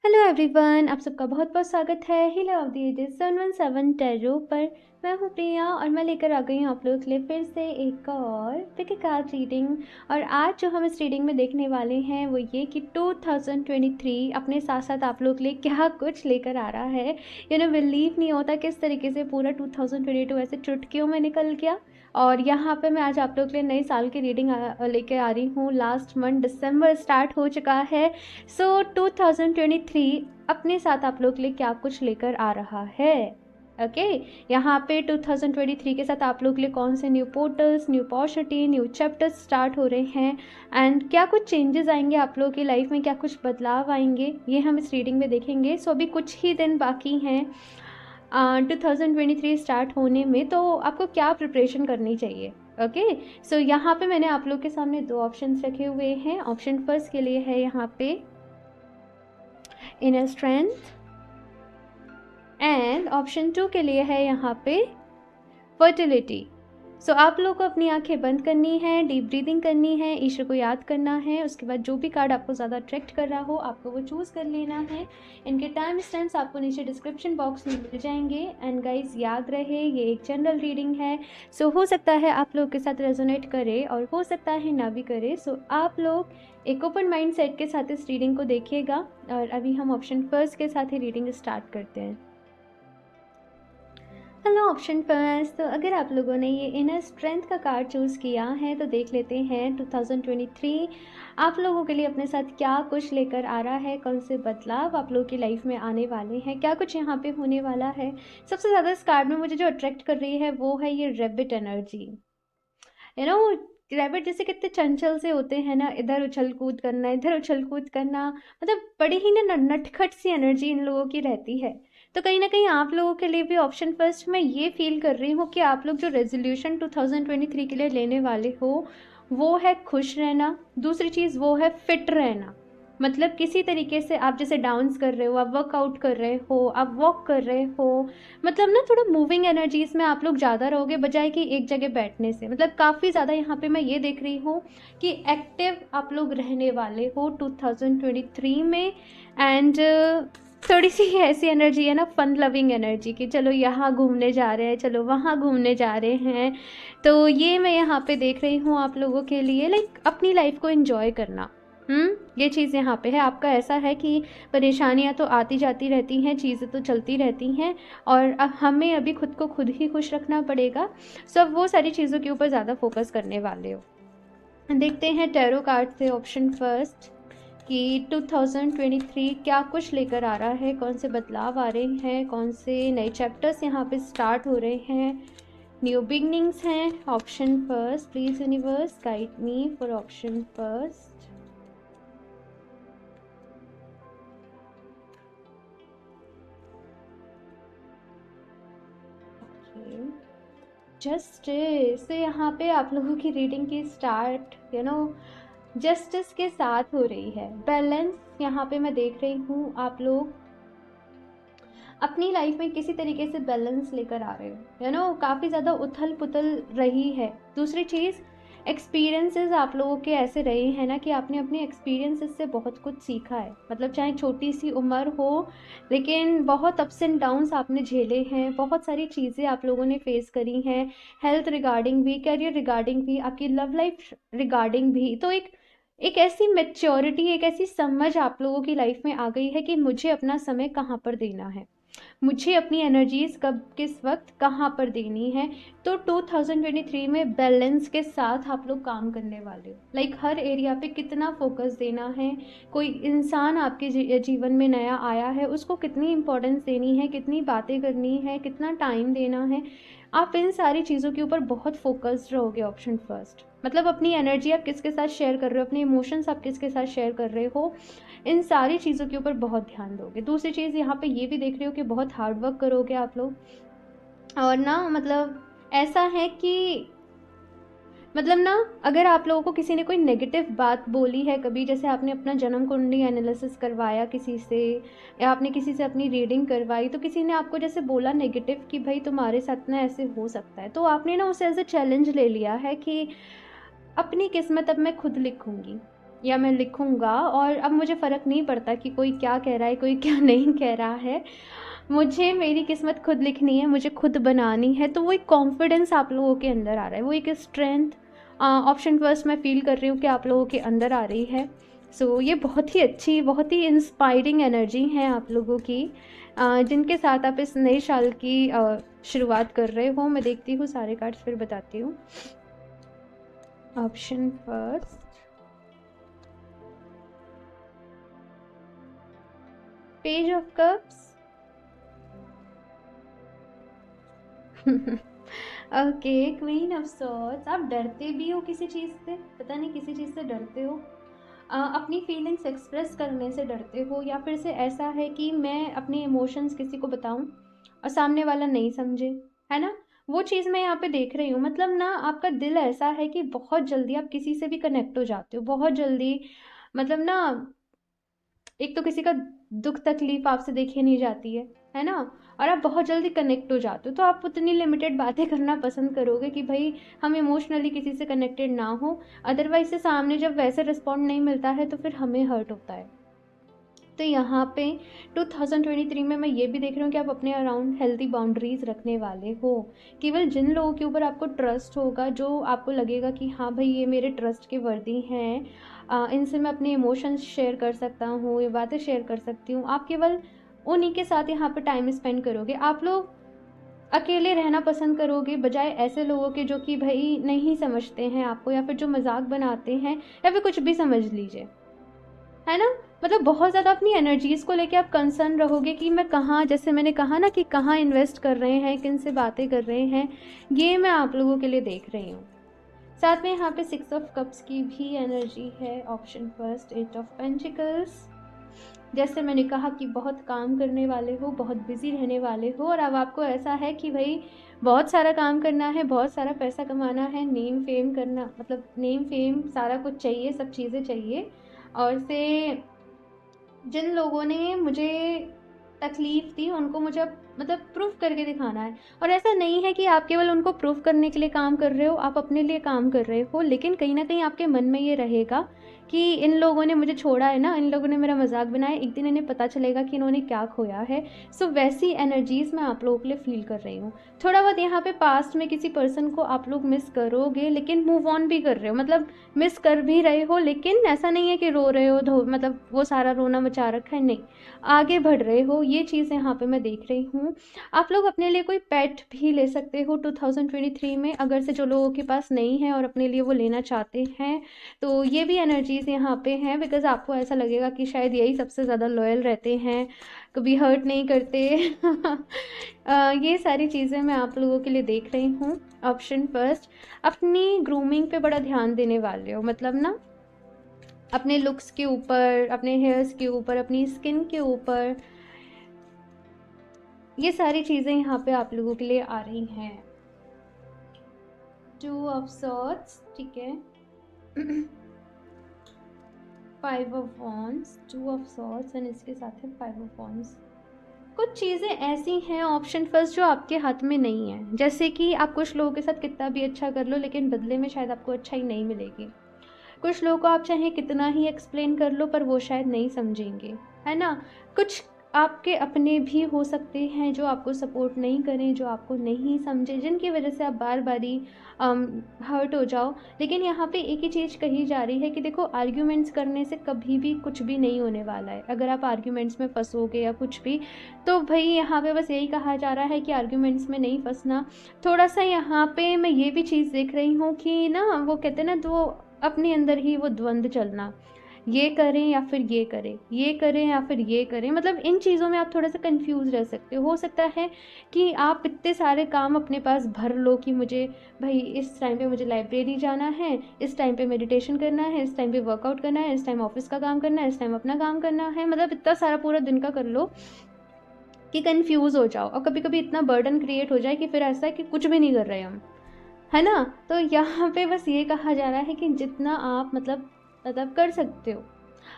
Hello everyone, आप सबका बहुत बहुत स्वागत है healer of the ages 717 tarot पर। मैं हूँ प्रिया और मैं लेकर आ गई हूँ आप लोगों के लिए फिर से एक और पिक अ कार्ड रीडिंग। और आज जो हम इस रीडिंग में देखने वाले हैं वो ये कि 2023 अपने साथ साथ आप लोग के लिए क्या कुछ लेकर आ रहा है। बिलीव नहीं होता किस तरीके से पूरा 2022 ऐसे चुटकियों में निकल गया। और यहाँ पे मैं आज आप लोग के लिए नए साल की रीडिंग लेके आ रही हूँ। लास्ट मंथ दिसंबर स्टार्ट हो चुका है। सो 2023 अपने साथ आप लोग के लिए क्या कुछ लेकर आ रहा है। ओके यहाँ पे 2023 के साथ आप लोग के लिए कौन से new portals, new opportunity, new chapters start हो रहे हैं एंड क्या कुछ चेंजेस आएंगे आप लोगों की लाइफ में, क्या कुछ बदलाव आएंगे, ये हम इस रीडिंग में देखेंगे। सो अभी कुछ ही दिन बाकी हैं 2023 स्टार्ट होने में, तो आपको क्या प्रिपरेशन करनी चाहिए। ओके सो यहाँ पे मैंने आप लोग के सामने दो ऑप्शंस रखे हुए हैं। ऑप्शन फर्स्ट के लिए है यहाँ पे इनर स्ट्रेंथ एंड ऑप्शन 2 के लिए है यहाँ पे फर्टिलिटी। सो आप लोग को अपनी आंखें बंद करनी है, डीप ब्रीदिंग करनी है, ईश्वर को याद करना है। उसके बाद जो भी कार्ड आपको ज़्यादा अट्रैक्ट कर रहा हो आपको वो चूज़ कर लेना है। इनके टाइम स्टैम्प्स आपको नीचे डिस्क्रिप्शन बॉक्स में मिल जाएंगे। एंड गाइज याद रहे ये एक जनरल रीडिंग है। सो हो सकता है आप लोग के साथ रेजोनेट करे और हो सकता है ना भी करे। सो आप लोग एक ओपन माइंड सेट के साथ इस रीडिंग को देखिएगा। और अभी हम ऑप्शन फर्स्ट के साथ ही रीडिंग स्टार्ट करते हैं। हेलो ऑप्शन फर्स्ट, तो अगर आप लोगों ने ये इनर स्ट्रेंथ का कार्ड चूज़ किया है तो देख लेते हैं 2023 आप लोगों के लिए अपने साथ क्या कुछ लेकर आ रहा है, कौन से बदलाव आप लोगों की लाइफ में आने वाले हैं, क्या कुछ यहाँ पे होने वाला है। सबसे ज़्यादा इस कार्ड में मुझे जो अट्रैक्ट कर रही है वो है ये रैबिट एनर्जी। रैबिट जैसे कितने चंचल से होते हैं ना, इधर उछल कूद करना, इधर उछल कूद करना, मतलब बड़ी ही ना नटखट सी एनर्जी इन लोगों की रहती है। तो कहीं ना कहीं आप लोगों के लिए भी ऑप्शन फर्स्ट में ये फील कर रही हूँ कि आप लोग जो रेजोल्यूशन 2023 के लिए लेने वाले हो वो है खुश रहना। दूसरी चीज़ वो है फिट रहना। मतलब किसी तरीके से आप जैसे डांस कर रहे हो, आप वर्कआउट कर रहे हो, आप वॉक कर रहे हो, मतलब ना थोड़ा मूविंग एनर्जीज में आप लोग ज़्यादा रहोगे बजाय कि एक जगह बैठने से। मतलब काफ़ी ज़्यादा यहाँ पे मैं ये देख रही हूँ कि एक्टिव आप लोग रहने वाले हो 2023 में। एंड थोड़ी सी ऐसी एनर्जी है ना, फन लविंग एनर्जी की, चलो यहाँ घूमने जा रहे हैं, चलो वहाँ घूमने जा रहे हैं। तो ये मैं यहाँ पे देख रही हूँ आप लोगों के लिए, लाइक अपनी लाइफ को एंजॉय करना। ये चीज़ यहाँ पे है। आपका ऐसा है कि परेशानियाँ तो आती जाती रहती हैं, चीज़ें तो चलती रहती हैं और अब हमें अभी खुद को खुद ही खुश रखना पड़ेगा। सब वो सारी चीज़ों के ऊपर ज़्यादा फोकस करने वाले हो। देखते हैं टैरो कार्ड से ऑप्शन फर्स्ट कि 2023 क्या कुछ लेकर आ रहा है, कौन से बदलाव आ रहे हैं, कौन से नए चैप्टर्स यहाँ पे स्टार्ट हो रहे हैं, न्यू बिगनिंग्स हैं। Option first, please universe guide me for option first. Justice, तो यहाँ पे आप लोगों की रीडिंग की स्टार्ट जस्टिस के साथ हो रही है। बैलेंस यहाँ पे मैं देख रही हूँ आप लोग अपनी लाइफ में किसी तरीके से बैलेंस लेकर आ रहे हो। काफ़ी ज़्यादा उथल पुथल रही है। दूसरी चीज़, एक्सपीरियंसेस आप लोगों के ऐसे रहे हैं ना कि आपने अपने एक्सपीरियंसेस से बहुत कुछ सीखा है। मतलब चाहे छोटी सी उम्र हो लेकिन बहुत अप्स एंड डाउन्स आपने झेले हैं, बहुत सारी चीज़ें आप लोगों ने फेस करी हैं, हेल्थ रिगार्डिंग भी, करियर रिगार्डिंग भी, आपकी लव लाइफ रिगार्डिंग भी। तो एक ऐसी मेच्योरिटी, एक ऐसी समझ आप लोगों की लाइफ में आ गई है कि मुझे अपना समय कहाँ पर देना है, मुझे अपनी एनर्जीज कब किस वक्त कहाँ पर देनी है। तो 2023 में बैलेंस के साथ आप लोग काम करने वाले हो। लाइक हर एरिया पे कितना फोकस देना है, कोई इंसान आपके जीवन में नया आया है उसको कितनी इंपॉर्टेंस देनी है, कितनी बातें करनी है, कितना टाइम देना है, आप इन सारी चीज़ों के ऊपर बहुत फोकस्ड रहोगे। ऑप्शन फर्स्ट मतलब अपनी एनर्जी आप किसके साथ शेयर कर रहे हो, अपने इमोशंस आप किसके साथ शेयर कर रहे हो, इन सारी चीज़ों के ऊपर बहुत ध्यान दोगे। दूसरी चीज़ यहाँ पे ये भी देख रहे हो कि बहुत हार्ड वर्क करोगे आप लोग। और ना मतलब ऐसा है कि मतलब ना अगर आप लोगों को किसी ने कोई नेगेटिव बात बोली है कभी, जैसे आपने अपना जन्म कुंडली एनालिसिस करवाया किसी से या आपने किसी से अपनी रीडिंग करवाई, तो किसी ने आपको जैसे बोला नेगेटिव कि भाई तुम्हारे साथ ना ऐसे हो सकता है, तो आपने ना उसे एज ए चैलेंज ले लिया है कि अपनी किस्मत अब मैं खुद लिखूंगी। या मैं लिखूँगा, और अब मुझे फ़र्क नहीं पड़ता कि कोई क्या कह रहा है, कोई क्या नहीं कह रहा है। मुझे मेरी किस्मत खुद लिखनी है, मुझे खुद बनानी है। तो वो एक कॉन्फिडेंस आप लोगों के अंदर आ रहा है, वो एक स्ट्रेंथ ऑप्शन फर्स्ट मैं फ़ील कर रही हूँ कि आप लोगों के अंदर आ रही है। सो ये बहुत ही अच्छी, बहुत ही इंस्पायरिंग एनर्जी है आप लोगों की, जिनके साथ आप इस नए साल की शुरुआत कर रहे हो। मैं देखती हूँ सारे कार्ड्स, फिर बताती हूँ। Option first, page of cups, okay, queen of swords. आप डरते भी हो किसी चीज़ से, पता नहीं किसी चीज़ से डरते हो। अपनी फीलिंग्स एक्सप्रेस करने से डरते हो, या फिर से ऐसा है कि मैं अपने इमोशंस किसी को बताऊं और सामने वाला नहीं समझे, है ना। वो चीज़ मैं यहाँ पे देख रही हूँ। मतलब ना आपका दिल ऐसा है कि बहुत जल्दी आप किसी से भी कनेक्ट हो जाते हो, बहुत जल्दी। मतलब ना, एक तो किसी का दुख तकलीफ आपसे देखी नहीं जाती है ना, और आप बहुत जल्दी कनेक्ट हो जाते हो। तो आप उतनी लिमिटेड बातें करना पसंद करोगे कि भाई हम इमोशनली किसी से कनेक्टेड ना हो। अदरवाइज से सामने जब वैसे रिस्पॉन्ड नहीं मिलता है तो फिर हमें हर्ट होता है। तो यहाँ पे 2023 में मैं ये भी देख रही हूँ कि आप अपने अराउंड हेल्दी बाउंड्रीज रखने वाले हो। केवल जिन लोगों के ऊपर आपको ट्रस्ट होगा, जो आपको लगेगा कि हाँ भाई ये मेरे ट्रस्ट के वर्दी हैं, इनसे मैं अपने इमोशंस शेयर कर सकता हूँ, ये बातें शेयर कर सकती हूँ, आप केवल उन्हीं के साथ यहाँ पे टाइम स्पेंड करोगे। आप लोग अकेले रहना पसंद करोगे, बजाय ऐसे लोगों के जो कि भाई नहीं समझते हैं आपको, या फिर जो मजाक बनाते हैं, या फिर कुछ भी समझ लीजिए, है ना। मतलब बहुत ज़्यादा अपनी एनर्जीज़ को लेके आप कंसर्न रहोगे कि मैं कहाँ, जैसे मैंने कहा ना कि कहाँ इन्वेस्ट कर रहे हैं, किन से बातें कर रहे हैं। ये मैं आप लोगों के लिए देख रही हूँ। साथ में यहाँ पे 6 ऑफ कप्स की भी एनर्जी है। Option first, 8 of pentacles. जैसे मैंने कहा कि बहुत काम करने वाले हो, बहुत बिजी रहने वाले हो, और अब आपको ऐसा है कि भाई बहुत सारा काम करना है, बहुत सारा पैसा कमाना है, नेम फेम करना, मतलब नेम फेम सारा कुछ चाहिए, सब चीज़ें चाहिए। और से जिन लोगों ने मुझे तकलीफ़ दी उनको मुझे अब मतलब प्रूफ करके दिखाना है। और ऐसा नहीं है कि आप केवल उनको प्रूफ करने के लिए काम कर रहे हो, आप अपने लिए काम कर रहे हो, लेकिन कहीं ना कहीं आपके मन में ये रहेगा कि इन लोगों ने मुझे छोड़ा है ना, इन लोगों ने मेरा मजाक बनाया, एक दिन इन्हें पता चलेगा कि इन्होंने क्या खोया है। सो वैसी एनर्जीज़ मैं आप लोगों के लिए फील कर रही हूँ। थोड़ा बहुत यहाँ पे पास्ट में किसी पर्सन को आप लोग मिस करोगे, लेकिन मूव ऑन भी कर रहे हो। मतलब मिस कर भी रहे हो, लेकिन ऐसा नहीं है कि रो रहे हो, मतलब वो सारा रोना मचा रखा है, नहीं, आगे बढ़ रहे हो। ये चीज़ यहाँ पे मैं देख रही हूँ। आप लोग अपने लिए कोई पेट भी ले सकते हो 2023 में, अगर से जो लोगों के पास नहीं है और अपने लिए वो लेना चाहते हैं। तो ये भी एनर्जीज यहाँ पे हैं, बिकॉज आपको ऐसा लगेगा कि शायद यही सबसे ज़्यादा लॉयल रहते हैं, कभी हर्ट नहीं करते। ये सारी चीज़ें मैं आप लोगों के लिए देख रही हूँ। ऑप्शन फर्स्ट, अपनी ग्रूमिंग पे बड़ा ध्यान देने वाले हो। मतलब ना अपने लुक्स के ऊपर, अपने हेयर्स के ऊपर, अपनी स्किन के ऊपर, ये सारी चीज़ें यहाँ पे आप लोगों के लिए आ रही हैं। 2 ऑफ सॉर्ड्स, ठीक है। 5 of wands, 2 of swords and इसके साथ है 5 ऑफ वॉन्ड्स। कुछ चीज़ें ऐसी हैं ऑप्शन फर्स्ट जो आपके हाथ में नहीं है। जैसे कि आप कुछ लोगों के साथ कितना भी अच्छा कर लो, लेकिन बदले में शायद आपको अच्छाई नहीं मिलेगी। कुछ लोगों को आप चाहे कितना ही एक्सप्लेन कर लो, पर वो शायद नहीं समझेंगे, है ना। कुछ आपके अपने भी हो सकते हैं जो आपको सपोर्ट नहीं करें, जो आपको नहीं समझे, जिनकी वजह से आप बार बारी हर्ट हो जाओ। लेकिन यहाँ पे एक ही चीज़ कही जा रही है कि देखो, आर्ग्यूमेंट्स करने से कभी भी कुछ भी नहीं होने वाला है। अगर आप आर्ग्यूमेंट्स में फंसोगे या कुछ भी, तो भाई यहाँ पे बस यही कहा जा रहा है कि आर्ग्यूमेंट्स में नहीं फंसना। थोड़ा सा यहाँ पे मैं ये भी चीज़ देख रही हूँ कि ना, वो कहते हैं ना, तो अपने अंदर ही वो द्वंद्व चलना, ये करें या फिर ये करें, ये करें या फिर ये करें। मतलब इन चीज़ों में आप थोड़ा सा कंफ्यूज रह सकते हो सकता है कि आप इतने सारे काम अपने पास भर लो कि मुझे भाई इस टाइम पे मुझे लाइब्रेरी जाना है, इस टाइम पे मेडिटेशन करना है, इस टाइम पे वर्कआउट करना है, इस टाइम ऑफिस का काम करना है, इस टाइम अपना काम करना है। मतलब इतना सारा पूरा दिन का कर लो कि कंफ्यूज हो जाओ, और कभी कभी इतना बर्डन क्रिएट हो जाए कि फिर ऐसा है कि कुछ भी नहीं कर रहे हम, है ना। तो यहाँ पे बस ये कहा जा रहा है कि जितना आप मतलब कर सकते हो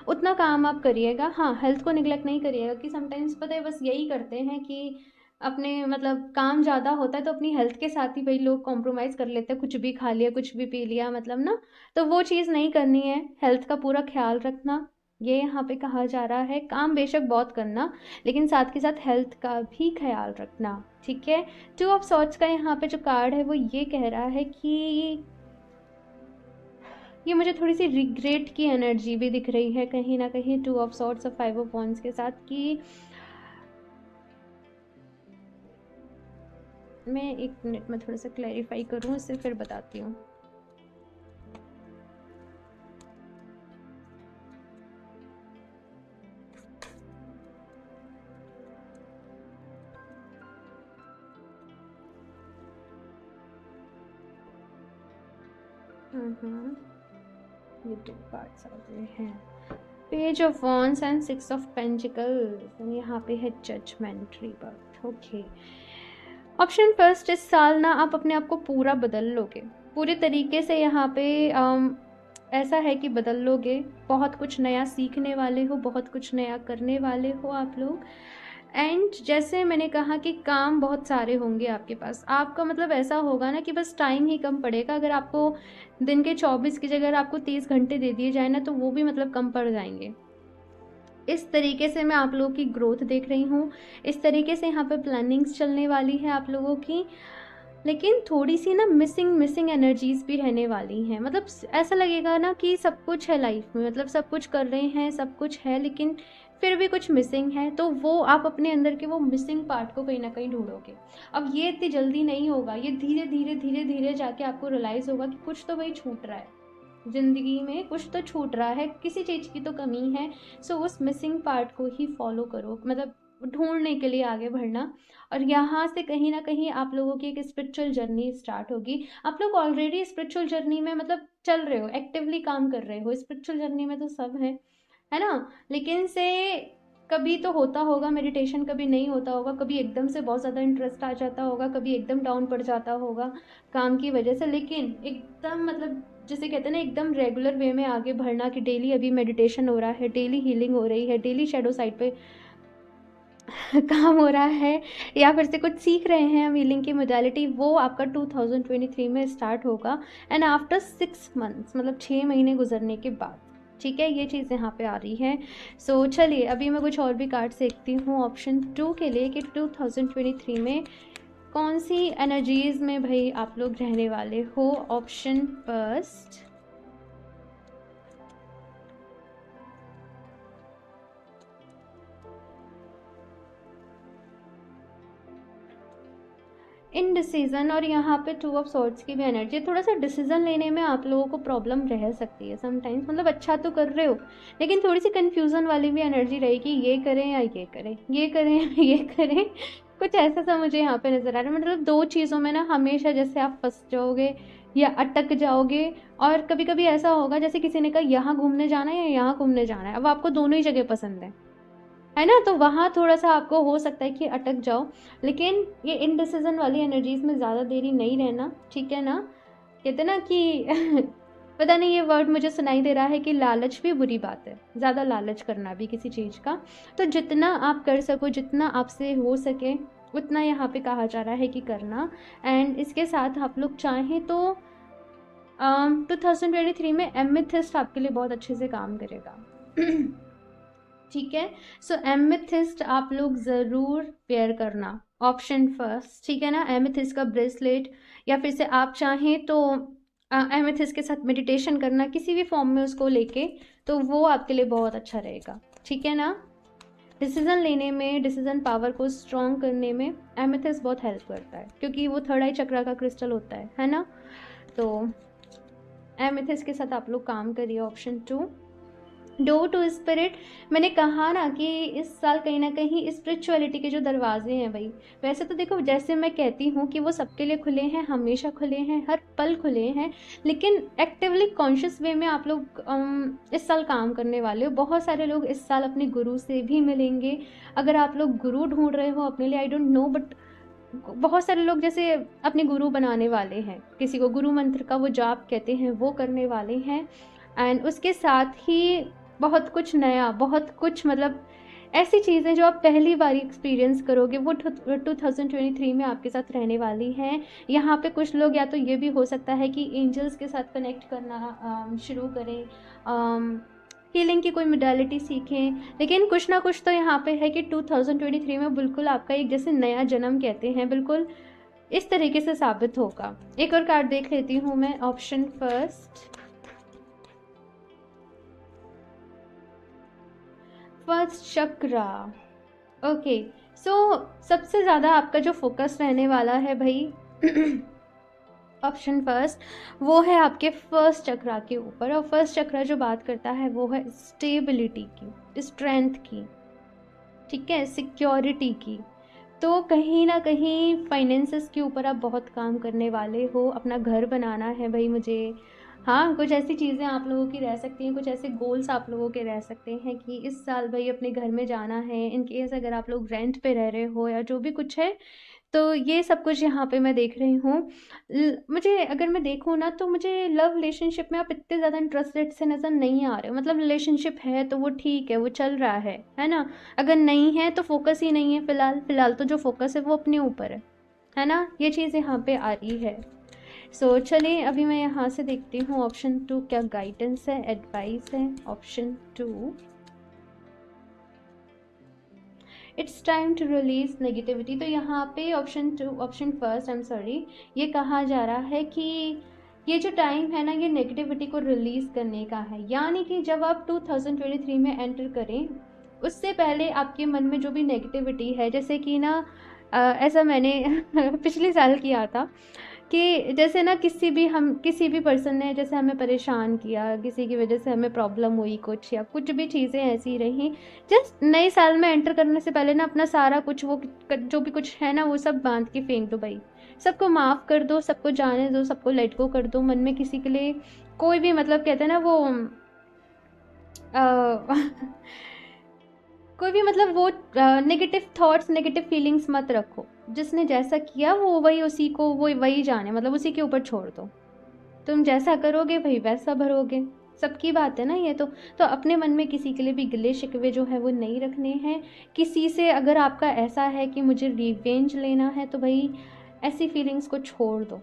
उतना काम आप करिएगा। हाँ, हेल्थ को निगलेक्ट नहीं करिएगा, कि समटाइम्स पता है बस यही करते हैं कि अपने मतलब काम ज़्यादा होता है तो अपनी हेल्थ के साथ ही भाई लोग कॉम्प्रोमाइज़ कर लेते हैं, कुछ भी खा लिया, कुछ भी पी लिया, मतलब ना, तो वो चीज़ नहीं करनी है। हेल्थ का पूरा ख्याल रखना, ये यहाँ पे कहा जा रहा है। काम बेशक बहुत करना, लेकिन साथ के साथ हेल्थ का भी ख्याल रखना, ठीक है। टू ऑफ सॉर्ट्स का यहाँ पे जो कार्ड है वो ये कह रहा है कि ये मुझे थोड़ी सी रिग्रेट की एनर्जी भी दिख रही है कहीं ना कहीं, टू ऑफ सॉर्ट्स और फाइव ऑफ वॉन्ड्स के साथ, कि मैं 1 मिनट में थोड़ा सा क्लैरिफाई करूँ, इससे फिर बताती हूँ। ये 2 कार्ड्स आ गए हैं, page of wands and 6 of pentacles, यहाँ पे है judgement, rebirth. Okay, option first, इस साल ना आप अपने आप को पूरा बदल लोगे, पूरे तरीके से। यहाँ पे ऐसा है कि बदल लोगे, बहुत कुछ नया सीखने वाले हो, बहुत कुछ नया करने वाले हो आप लोग। एंड जैसे मैंने कहा कि काम बहुत सारे होंगे आपके पास, आपका मतलब ऐसा होगा ना कि बस टाइम ही कम पड़ेगा। अगर आपको दिन के 24 की जगह आपको 30 घंटे दे दिए जाए ना, तो वो भी मतलब कम पड़ जाएंगे। इस तरीके से मैं आप लोगों की ग्रोथ देख रही हूँ, इस तरीके से यहाँ पे प्लानिंग्स चलने वाली है आप लोगों की। लेकिन थोड़ी सी ना मिसिंग एनर्जीज भी रहने वाली हैं, मतलब ऐसा लगेगा ना कि सब कुछ है लाइफ में, मतलब सब कुछ कर रहे हैं, सब कुछ है, लेकिन फिर भी कुछ मिसिंग है। तो वो आप अपने अंदर के वो मिसिंग पार्ट को कहीं ना कहीं ढूंढोगे। अब ये इतनी जल्दी नहीं होगा, ये धीरे धीरे धीरे धीरे जाके आपको रियलाइज होगा कि कुछ तो भाई छूट रहा है ज़िंदगी में, कुछ तो छूट रहा है, किसी चीज़ की तो कमी है। सो उस मिसिंग पार्ट को ही फॉलो करो, मतलब ढूंढने के लिए आगे बढ़ना। और यहाँ से कहीं ना कहीं आप लोगों की एक स्पिरिचुअल जर्नी स्टार्ट होगी। आप लोग ऑलरेडी स्पिरिचुअल जर्नी में मतलब चल रहे हो, एक्टिवली काम कर रहे हो, स्पिरिचुअल जर्नी में तो सब है ना। लेकिन से कभी तो होता होगा मेडिटेशन, कभी नहीं होता होगा, कभी एकदम से बहुत ज़्यादा इंटरेस्ट आ जाता होगा, कभी एकदम डाउन पड़ जाता होगा काम की वजह से। लेकिन एकदम मतलब जिसे कहते हैं ना एकदम रेगुलर वे में आगे बढ़ना, कि डेली अभी मेडिटेशन हो रहा है, डेली हीलिंग हो रही है, डेली शेडो साइड पे काम हो रहा है, या फिर से कुछ सीख रहे हैं हम हीलिंग की मोडालिटी, वो आपका 2023 में स्टार्ट होगा। एंड आफ्टर 6 मंथ्स, मतलब 6 महीने गुजरने के बाद, ठीक है, ये चीज़ यहाँ पे आ रही है। सो चलिए अभी मैं कुछ और भी कार्ड देखती हूँ ऑप्शन 2 के लिए, कि 2023 में कौन सी एनर्जीज में भाई आप लोग रहने वाले हो। ऑप्शन फर्स्ट, इनडिसीजन, और यहाँ पे 2 ऑफ सॉर्ड्स की भी एनर्जी। थोड़ा सा डिसीजन लेने में आप लोगों को प्रॉब्लम रह सकती है समटाइम्स, मतलब अच्छा तो कर रहे हो लेकिन थोड़ी सी कन्फ्यूज़न वाली भी एनर्जी रहेगी, ये करें या ये करें, ये करें या ये करें, कुछ ऐसा सा मुझे यहाँ पे नज़र आ रहा है। मतलब 2 चीज़ों में ना हमेशा जैसे आप फंस जाओगे या अटक जाओगे। और कभी कभी ऐसा होगा जैसे किसी ने कहा यहाँ घूमने जाना है या यहाँ घूमने जाना है, अब आपको दोनों ही जगह पसंद है ना, तो वहाँ थोड़ा सा आपको हो सकता है कि अटक जाओ। लेकिन ये इनडिसीजन वाली एनर्जीज में ज़्यादा देरी नहीं रहना, ठीक है ना। कहते ना कि पता नहीं ये वर्ड मुझे सुनाई दे रहा है कि लालच भी बुरी बात है, ज़्यादा लालच करना भी किसी चीज़ का। तो जितना आप कर सको, जितना आपसे हो सके उतना यहाँ पे कहा जा रहा है कि करना। एंड इसके साथ आप लोग चाहें तो 2023 में एमेथिस्ट आपके लिए बहुत अच्छे से काम करेगा। ठीक है, सो एमेथिस्ट आप लोग ज़रूर पेयर करना, ऑप्शन फर्स्ट, ठीक है ना। एमेथिस्ट का ब्रेसलेट, या फिर से आप चाहें तो एमेथिस्ट के साथ मेडिटेशन करना किसी भी फॉर्म में उसको लेके, तो वो आपके लिए बहुत अच्छा रहेगा, ठीक है ना। डिसीजन लेने में, डिसीजन पावर को स्ट्रॉन्ग करने में एमेथिस्ट बहुत हेल्प करता है, क्योंकि वो थर्ड आई चक्रा का क्रिस्टल होता है ना। तो एमेथिस्ट के साथ आप लोग काम करिए। ऑप्शन 2, डोर टू स्पिरिट, मैंने कहा ना कि इस साल कहीं ना कहीं स्पिरिचुअलिटी के जो दरवाजे हैं भाई, वैसे तो देखो जैसे मैं कहती हूँ कि वो सबके लिए खुले हैं, हमेशा खुले हैं, हर पल खुले हैं, लेकिन एक्टिवली कॉन्शियस वे में आप लोग इस साल काम करने वाले हो। बहुत सारे लोग इस साल अपने गुरु से भी मिलेंगे। अगर आप लोग गुरु ढूंढ रहे हो अपने लिए, आई डोंट नो, बट बहुत सारे लोग जैसे अपने गुरु बनाने वाले हैं, किसी को गुरु मंत्र का वो जाप कहते हैं वो करने वाले हैं। एंड उसके साथ ही बहुत कुछ नया, बहुत कुछ मतलब ऐसी चीज़ें जो आप पहली बार एक्सपीरियंस करोगे वो 2023 में आपके साथ रहने वाली हैं। यहाँ पे कुछ लोग या तो ये भी हो सकता है कि एंजल्स के साथ कनेक्ट करना शुरू करें, हीलिंग की कोई मोडालिटी सीखें, लेकिन कुछ ना कुछ तो यहाँ पे है कि 2023 में बिल्कुल आपका एक जैसे नया जन्म कहते हैं, बिल्कुल इस तरीके से साबित होगा। एक और कार्ड देख लेती हूँ मैं, ऑप्शन फर्स्ट चक्रा। ओके, सो सबसे ज़्यादा आपका जो फोकस रहने वाला है भाई ऑप्शन फर्स्ट, वो है आपके फर्स्ट चक्रा के ऊपर। और फर्स्ट चक्रा जो बात करता है वो है स्टेबिलिटी की, स्ट्रेंथ की, ठीक है, सिक्योरिटी की। तो कहीं ना कहीं फाइनेंसेस के ऊपर आप बहुत काम करने वाले हो, अपना घर बनाना है भाई मुझे। हाँ, कुछ ऐसी चीज़ें आप लोगों की रह सकती हैं, कुछ ऐसे गोल्स आप लोगों के रह सकते हैं कि इस साल भाई अपने घर में जाना है। इन केस अगर आप लोग रेंट पे रह रहे हो या जो भी कुछ है, तो ये सब कुछ यहाँ पे मैं देख रही हूँ। मुझे अगर मैं देखूँ ना, तो मुझे लव रिलेशनशिप में आप इतने ज़्यादा इंटरेस्टेड से नज़र नहीं आ रहे हो। मतलब रिलेशनशिप है तो वो ठीक है, वो चल रहा है ना। अगर नहीं है तो फोकस ही नहीं है फिलहाल तो जो फोकस है वो अपने ऊपर है ना। ये चीज़ यहाँ पे आ रही है। सो चलिए अभी मैं यहाँ से देखती हूँ ऑप्शन 2 क्या गाइडेंस है, एडवाइस है। Option 2, it's time to release negativity. तो यहाँ पे option first, I am sorry, ये कहा जा रहा है कि ये जो टाइम है ना, ये नेगेटिविटी को रिलीज करने का है। यानी कि जब आप 2023 में एंटर करें, उससे पहले आपके मन में जो भी नेगेटिविटी है, जैसे कि ना ऐसा मैंने पिछले साल किया था कि जैसे ना किसी भी पर्सन ने जैसे हमें परेशान किया, किसी की वजह से हमें प्रॉब्लम हुई कुछ, या कुछ भी चीज़ें ऐसी रहीं, जस्ट नए साल में एंटर करने से पहले ना अपना सारा कुछ वो जो भी कुछ है ना वो सब बांध के फेंक दो भाई। सबको माफ़ कर दो, सबको जाने दो, सबको लेट गो कर दो। मन में किसी के लिए कोई भी मतलब कहते हैं ना वो कोई भी मतलब वो नेगेटिव थॉट्स, नेगेटिव फीलिंग्स मत रखो। जिसने जैसा किया वो वही उसी को वो वही जाने, मतलब उसी के ऊपर छोड़ दो। तुम जैसा करोगे भाई वैसा भरोगे, सबकी बात है ना ये तो अपने मन में किसी के लिए भी गिले शिकवे जो है वो नहीं रखने हैं। किसी से अगर आपका ऐसा है कि मुझे रिवेंज लेना है, तो भाई ऐसी फीलिंग्स को छोड़ दो,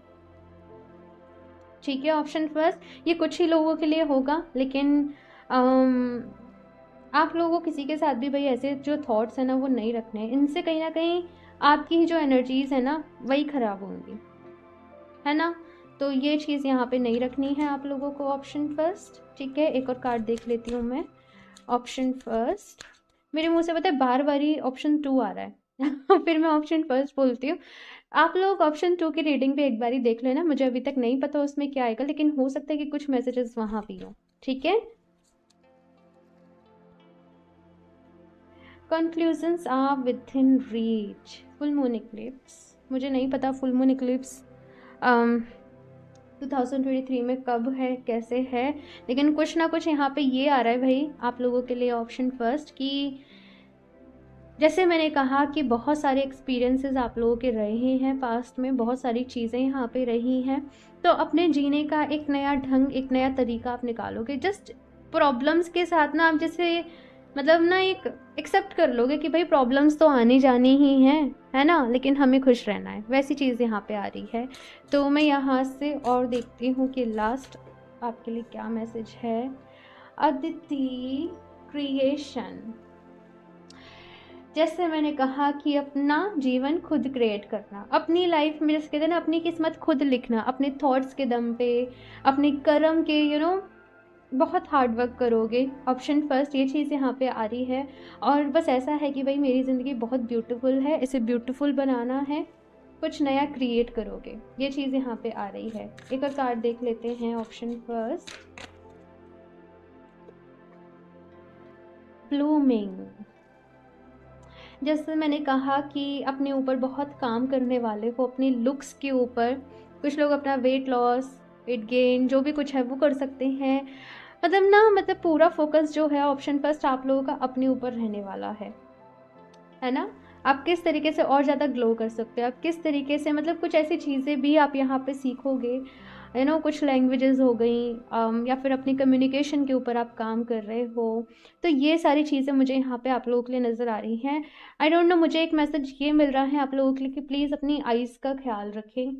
ठीक है। ऑप्शन फर्स्ट, ये कुछ ही लोगों के लिए होगा, लेकिन आप लोगों को किसी के साथ भी भाई ऐसे जो थॉट्स हैं ना वो नहीं रखने हैं। इनसे कहीं ना कहीं आपकी ही जो एनर्जीज है ना वही खराब होंगी, है ना। तो ये चीज़ यहाँ पे नहीं रखनी है आप लोगों को। ऑप्शन फर्स्ट, ठीक है। एक और कार्ड देख लेती हूँ मैं। ऑप्शन फर्स्ट, मेरे मुंह से पता है बार बार ही ऑप्शन 2 आ रहा है फिर मैं ऑप्शन फर्स्ट बोलती हूँ। आप लोग ऑप्शन 2 की रीडिंग पे एक बार ही देख लेना। मुझे अभी तक नहीं पता उसमें क्या आएगा, लेकिन हो सकता है कि कुछ मैसेजेस वहाँ भी हो, ठीक है। Conclusions are within reach. Full moon eclipse, मुझे नहीं पता फुल मून इक्लिप्स 2023 में कब है, कैसे है, लेकिन कुछ ना कुछ यहाँ पे ये आ रहा है भाई आप लोगों के लिए। ऑप्शन फर्स्ट कि जैसे मैंने कहा कि बहुत सारे एक्सपीरियंसेस आप लोगों के रहे हैं पास्ट में, बहुत सारी चीज़ें यहाँ पे रही हैं, तो अपने जीने का एक नया ढंग, एक नया तरीका आप निकालोगे। जस्ट प्रॉब्लम्स के साथ ना आप जैसे मतलब ना एक एक्सेप्ट कर लोगे कि भाई प्रॉब्लम्स तो आनी जानी ही हैं, है ना, लेकिन हमें खुश रहना है, वैसी चीज़ यहाँ पे आ रही है। तो मैं यहाँ से और देखती हूँ कि लास्ट आपके लिए क्या मैसेज है। अदिति क्रिएशन, जैसे मैंने कहा कि अपना जीवन खुद क्रिएट करना, अपनी लाइफ में जैसे कहते हैं ना अपनी किस्मत खुद लिखना, अपने थॉट्स के दम पे, अपने कर्म के बहुत हार्ड वर्क करोगे। ऑप्शन फर्स्ट ये चीज़ यहाँ पे आ रही है। और बस ऐसा है कि भाई मेरी ज़िंदगी बहुत ब्यूटीफुल है, इसे ब्यूटीफुल बनाना है, कुछ नया क्रिएट करोगे, ये चीज़ यहाँ पे आ रही है। एक और कार्ड देख लेते हैं। ऑप्शन फर्स्ट, ब्लूमिंग, जैसे मैंने कहा कि अपने ऊपर बहुत काम करने वाले हो, अपने लुक्स के ऊपर। कुछ लोग अपना वेट लॉस, वेट गेन, जो भी कुछ है वो कर सकते हैं। मतलब पूरा फोकस जो है ऑप्शन फर्स्ट आप लोगों का अपने ऊपर रहने वाला है ना। आप किस तरीके से और ज़्यादा ग्लो कर सकते हो, आप किस तरीके से मतलब कुछ ऐसी चीज़ें भी आप यहाँ पे सीखोगे कुछ लैंग्वेजेस हो गई, या फिर अपनी कम्युनिकेशन के ऊपर आप काम कर रहे हो। तो ये सारी चीज़ें मुझे यहाँ पे आप लोगों के लिए नज़र आ रही हैं। आई डोंट नो, मुझे एक मैसेज ये मिल रहा है आप लोगों के लिए कि प्लीज़ अपनी आइज़ का ख्याल रखें।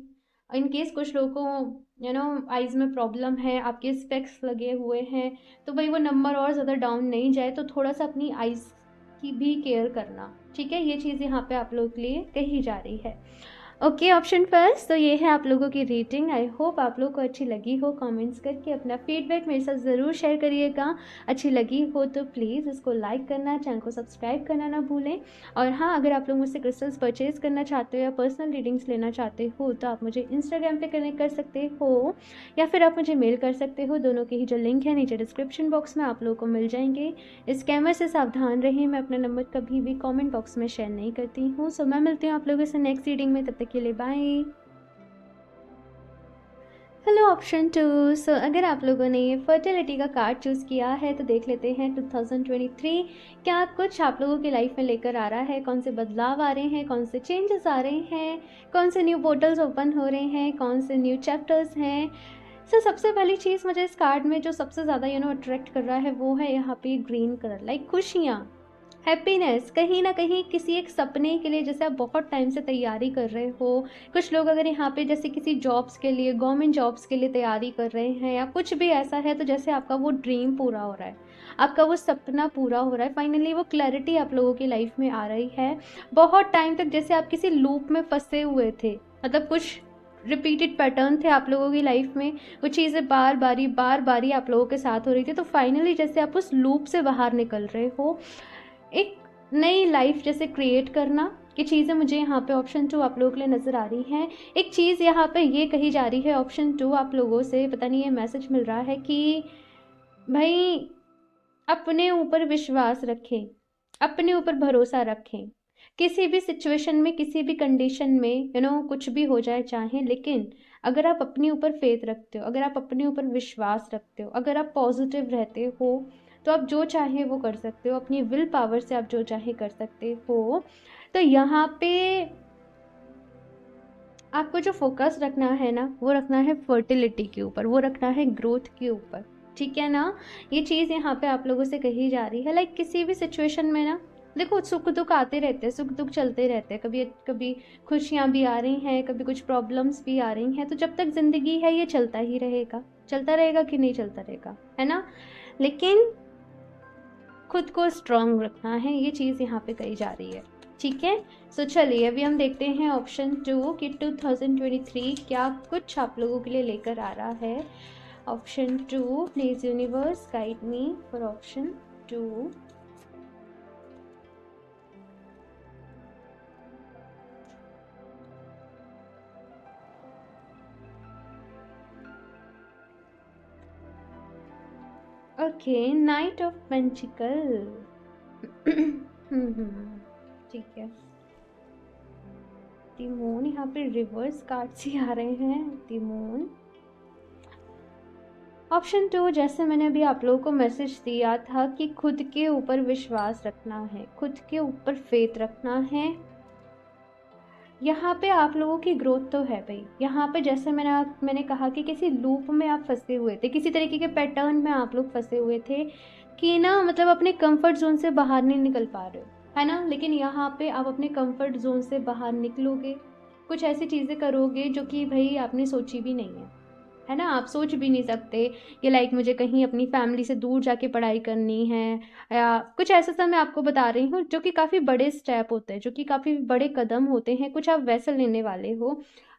इन केस कुछ लोगों को आइज़ में प्रॉब्लम है, आपके स्पेक्स लगे हुए हैं, तो भाई वो नंबर और ज़्यादा डाउन नहीं जाए, तो थोड़ा सा अपनी आइज़ की भी केयर करना, ठीक है। ये चीज़ यहाँ पे आप लोगों के लिए कही जा रही है। ओके, ऑप्शन फर्स्ट, तो ये है आप लोगों की रेटिंग। आई होप आप लोगों को अच्छी लगी हो। कमेंट्स करके अपना फीडबैक मेरे साथ ज़रूर शेयर करिएगा। अच्छी लगी हो तो प्लीज़ इसको लाइक करना, चैनल को सब्सक्राइब करना ना भूलें। और हाँ, अगर आप लोग मुझसे क्रिस्टल्स परचेज़ करना चाहते हो या पर्सनल रीडिंग्स लेना चाहते हो तो आप मुझे इंस्टाग्राम पे कनेक्ट कर सकते हो, या फिर आप मुझे मेल कर सकते हो। दोनों के ही जो लिंक है नीचे डिस्क्रिप्शन बॉक्स में आप लोगों को मिल जाएंगे। स्कैमर से सावधान रहिए, मैं अपना नंबर कभी भी कॉमेंट बॉक्स में शेयर नहीं करती हूँ। सो मैं मिलती हूँ आप लोगों से नेक्स्ट रीडिंग में, तब तक के लिए बाय। Hello option 2। सो अगर आप लोगों ने ये फर्टिलिटी का कार्ड चूज़ किया है तो देख लेते हैं 2023 क्या कुछ आप लोगों की लाइफ में लेकर आ रहा है। कौन से बदलाव आ रहे हैं, कौन से चेंजेस आ रहे हैं, कौन से न्यू पोर्टल्स ओपन हो रहे हैं, कौन से न्यू चैप्टर्स हैं। सो सबसे पहली चीज़ मुझे इस कार्ड में जो सबसे ज़्यादा अट्रैक्ट कर रहा है वो है यहाँ पे ग्रीन कलर, लाइक खुशियाँ, हैप्पीनेस। कहीं ना कहीं किसी एक सपने के लिए जैसे आप बहुत टाइम से तैयारी कर रहे हो। कुछ लोग अगर यहाँ पे जैसे किसी जॉब्स के लिए, गवर्नमेंट जॉब्स के लिए तैयारी कर रहे हैं या कुछ भी ऐसा है, तो जैसे आपका वो ड्रीम पूरा हो रहा है, आपका वो सपना पूरा हो रहा है। फाइनली वो क्लैरिटी आप लोगों की लाइफ में आ रही है। बहुत टाइम तक जैसे आप किसी लूप में फंसे हुए थे, मतलब कुछ रिपीटेड पैटर्न थे आप लोगों की लाइफ में, वो चीज़ें बार बारी आप लोगों के साथ हो रही थी। तो फाइनली जैसे आप उस लूप से बाहर निकल रहे हो, एक नई लाइफ जैसे क्रिएट करना, ये चीज़ें मुझे यहाँ पे ऑप्शन 2 आप लोगों के लिए नज़र आ रही हैं। एक चीज़ यहाँ पे ये कही जा रही है ऑप्शन 2 आप लोगों से, पता नहीं ये मैसेज मिल रहा है कि भाई अपने ऊपर विश्वास रखें, अपने ऊपर भरोसा रखें। किसी भी सिचुएशन में, किसी भी कंडीशन में कुछ भी हो जाए चाहे, लेकिन अगर आप अपने ऊपर फेथ रखते हो, अगर आप अपने ऊपर विश्वास रखते हो, अगर आप पॉजिटिव रहते हो, तो आप जो चाहे वो कर सकते हो। अपनी विल पावर से आप जो चाहे कर सकते हो। तो यहाँ पे आपको जो फोकस रखना है ना, वो रखना है फर्टिलिटी के ऊपर, वो रखना है ग्रोथ के ऊपर, ठीक है ना। ये चीज़ यहाँ पे आप लोगों से कही जा रही है। लाइक किसी भी सिचुएशन में ना, देखो सुख दुख आते रहते हैं, सुख दुख चलते रहते हैं, कभी कभी खुशियाँ भी आ रही हैं, कभी कुछ प्रॉब्लम्स भी आ रही हैं। तो जब तक ज़िंदगी है ये चलता ही रहेगा, चलता रहेगा कि नहीं चलता रहेगा, है ना। लेकिन खुद को स्ट्रांग रखना है, ये चीज़ यहाँ पे कही जा रही है, ठीक है। सो चलिए अभी हम देखते हैं ऑप्शन 2 कि 2023 क्या कुछ आप लोगों के लिए लेकर आ रहा है। Option 2, please universe guide me for option 2। Okay, night of pentacle. ठीक है। द मून, यहाँ पे रिवर्स कार्ड्स ही आ रहे हैं। द मून, ऑप्शन 2, जैसे मैंने अभी आप लोगों को मैसेज दिया था कि खुद के ऊपर विश्वास रखना है, खुद के ऊपर फेथ रखना है। यहाँ पे आप लोगों की ग्रोथ तो है भाई। यहाँ पे जैसे मैंने कहा कि किसी लूप में आप फंसे हुए थे, किसी तरीके के पैटर्न में आप लोग फंसे हुए थे कि ना, मतलब अपने कंफर्ट जोन से बाहर नहीं निकल पा रहे हो, है ना। लेकिन यहाँ पे आप अपने कंफर्ट जोन से बाहर निकलोगे, कुछ ऐसी चीज़ें करोगे जो कि भाई आपने सोची भी नहीं है ना। आप सोच भी नहीं सकते कि लाइक मुझे कहीं अपनी फैमिली से दूर जाके पढ़ाई करनी है, या कुछ ऐसा सा मैं आपको बता रही हूँ जो कि काफ़ी बड़े स्टेप होते हैं, जो कि काफ़ी बड़े कदम होते हैं, कुछ आप वैसे लेने वाले हो।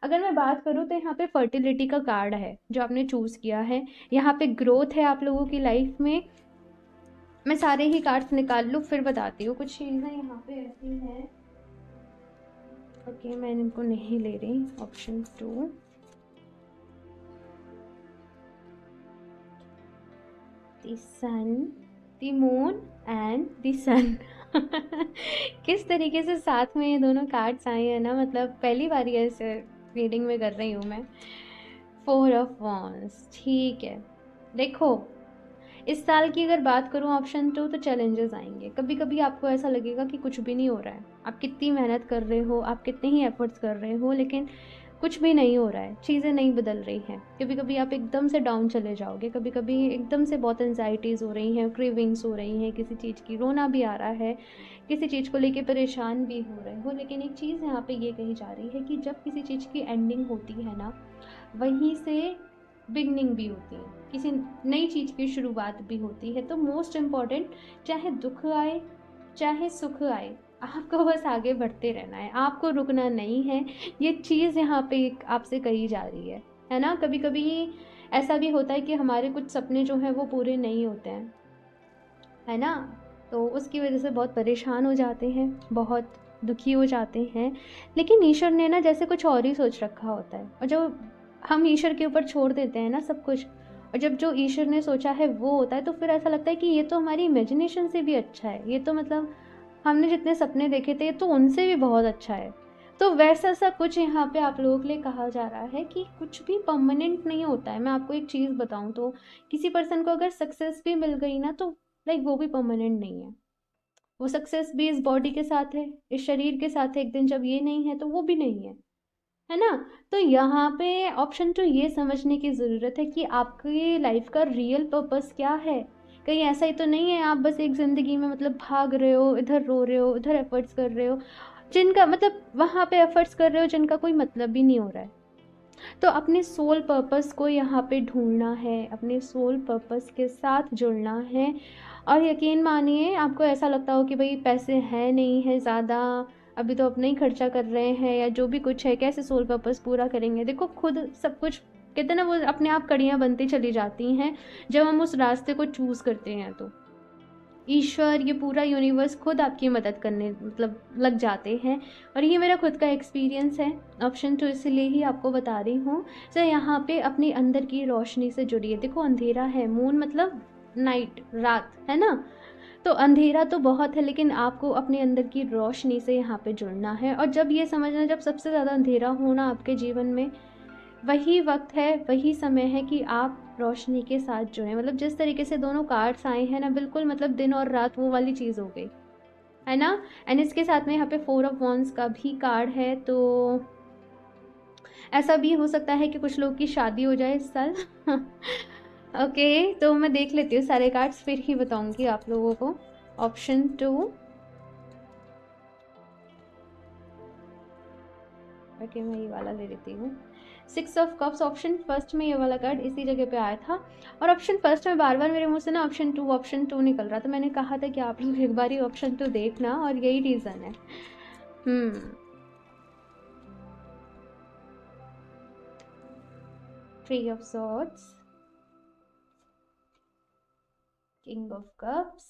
अगर मैं बात करूँ तो यहाँ पे फर्टिलिटी का कार्ड है जो आपने चूज़ किया है। यहाँ पे ग्रोथ है आप लोगों की लाइफ में। मैं सारे ही कार्ड्स निकाल लूँ फिर बताती हूँ। कुछ चीज़ें यहाँ पे ऐसी हैं, ओके मैं इनको नहीं ले रही। Option 2, the sun, the moon and the sun। किस तरीके से साथ में ये दोनों कार्ड्स आए हैं ना, मतलब पहली बार ऐसे रीडिंग में कर रही हूँ मैं। 4 ऑफ वॉन्ड्स, ठीक है। देखो इस साल की अगर बात करूँ ऑप्शन 2, तो चैलेंजेस आएंगे। कभी कभी आपको ऐसा लगेगा कि कुछ भी नहीं हो रहा है, आप कितनी मेहनत कर रहे हो, आप कितने ही एफर्ट्स कर रहे हो, लेकिन कुछ भी नहीं हो रहा है, चीज़ें नहीं बदल रही हैं। कभी कभी आप एकदम से डाउन चले जाओगे, कभी कभी एकदम से बहुत एंजाइटीज़ हो रही हैं, क्रेविंग्स हो रही हैं किसी चीज़ की, रोना भी आ रहा है, किसी चीज़ को लेके परेशान भी हो रहे हो। लेकिन एक चीज़ यहाँ पे ये कही जा रही है कि जब किसी चीज़ की एंडिंग होती है ना, वहीं से बिगनिंग भी होती है, किसी नई चीज़ की शुरुआत भी होती है। तो मोस्ट इम्पॉर्टेंट, चाहे दुख आए चाहे सुख आए, आपको बस आगे बढ़ते रहना है, आपको रुकना नहीं है। ये चीज़ यहाँ पे आपसे कही जा रही है ना। कभी कभी ऐसा भी होता है कि हमारे कुछ सपने जो हैं वो पूरे नहीं होते हैं, है ना, तो उसकी वजह से बहुत परेशान हो जाते हैं, बहुत दुखी हो जाते हैं। लेकिन ईश्वर ने ना जैसे कुछ और ही सोच रखा होता है, और जब हम ईश्वर के ऊपर छोड़ देते हैं ना सब कुछ, और जब जो ईश्वर ने सोचा है वो होता है, तो फिर ऐसा लगता है कि ये तो हमारी इमेजिनेशन से भी अच्छा है, ये तो मतलब हमने जितने सपने देखे थे तो उनसे भी बहुत अच्छा है। तो वैसा सा कुछ यहाँ पे आप लोगों के लिए कहा जा रहा है कि कुछ भी परमानेंट नहीं होता है। मैं आपको एक चीज़ बताऊँ तो, किसी पर्सन को अगर सक्सेस भी मिल गई ना, तो लाइक वो भी परमानेंट नहीं है। वो सक्सेस भी इस बॉडी के साथ है, इस शरीर के साथ है, एक दिन जब ये नहीं है तो वो भी नहीं है ना। तो यहाँ पे ऑप्शन टू ये समझने की ज़रूरत है कि आपकी लाइफ का रियल पर्पस क्या है। कहीं ऐसा ही तो नहीं है आप बस एक ज़िंदगी में मतलब भाग रहे हो, इधर रो रहे हो, इधर एफर्ट्स कर रहे हो, जिनका मतलब वहाँ पे एफर्ट्स कर रहे हो जिनका कोई मतलब भी नहीं हो रहा है। तो अपने सोल पर्पस को यहाँ पे ढूंढना है, अपने सोल पर्पस के साथ जुड़ना है। और यकीन मानिए, आपको ऐसा लगता हो कि भाई पैसे हैं नहीं है ज़्यादा, अभी तो अपना ही खर्चा कर रहे हैं या जो भी कुछ है, कैसे सोल पर्पस पूरा करेंगे। देखो खुद सब कुछ कहते हैं ना, वो अपने आप कड़ियाँ बनती चली जाती हैं जब हम उस रास्ते को चूज़ करते हैं। तो ईश्वर, ये पूरा यूनिवर्स खुद आपकी मदद करने मतलब लग जाते हैं। और ये मेरा खुद का एक्सपीरियंस है। ऑप्शन टू इसलिए ही आपको बता रही हूँ। तो यहाँ पे अपने अंदर की रोशनी से जुड़िए। देखो अंधेरा है, मून मतलब नाइट, रात, है ना। तो अंधेरा तो बहुत है, लेकिन आपको अपने अंदर की रोशनी से यहाँ पे जुड़ना है। और जब ये समझना, जब सबसे ज़्यादा अंधेरा होना आपके जीवन में, वही वक्त है, वही समय है कि आप रोशनी के साथ जुड़ें। मतलब जिस तरीके से दोनों कार्ड्स आए हैं ना, बिल्कुल मतलब दिन और रात वो वाली चीज़ हो गई, है ना। एंड इसके साथ में यहाँ पे 4 ऑफ वॉन्ड्स का भी कार्ड है। तो ऐसा भी हो सकता है कि कुछ लोग की शादी हो जाए इस साल। ओके, तो मैं देख लेती हूँ सारे कार्ड्स, फिर ही बताऊंगी आप लोगों को। ऑप्शन टू, ओके मैं ये वाला ले लेती हूँ। 6 ऑफ कप्स, ऑप्शन फर्स्ट में ये वाला कार्ड इसी जगह पे आया था। और ऑप्शन फर्स्ट में बार बार मेरे मुंह से ना ऑप्शन टू निकल रहा था। मैंने कहा था कि आप लोग एक बार ही ऑप्शन टू देखना, और यही रीज़न है। 3 of swords, king of cups,